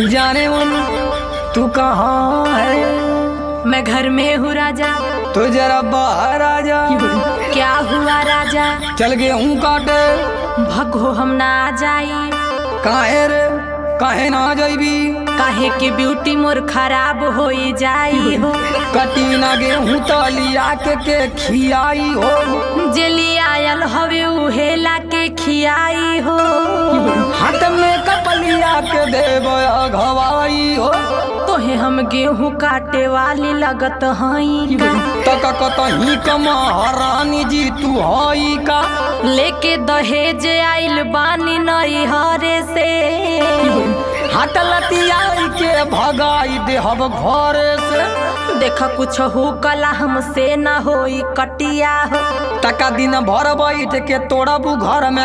जाने मन तू कहाँ है? मैं घर में हूँ राजा। तो जरा बाहर आ जा। क्या हुआ राजा? चल गेहूं काटे। भगो हम ना जाई। काहे रे काहे ना जाइबी? काहे की ब्यूटी मोर खराब हो जाई हो। कटी ना गेहूं तलिया के खियाई हो। जेली आयल हवे उहे ला के खियाई हो। हाथ में कपलिया के देव घवाई हो। तोहे हम गेहूं काटे वाली लगत हई तक कतही कमा रानी जी तू हई का? लेके दहेज आइल बानी नई हरे से। हाथ लतियाई के भगाई दे हम घरे से। देखा कुछ हो कला हमसे न होई कटिया हो। टका दिन भर बैठ के तोड़बू घर में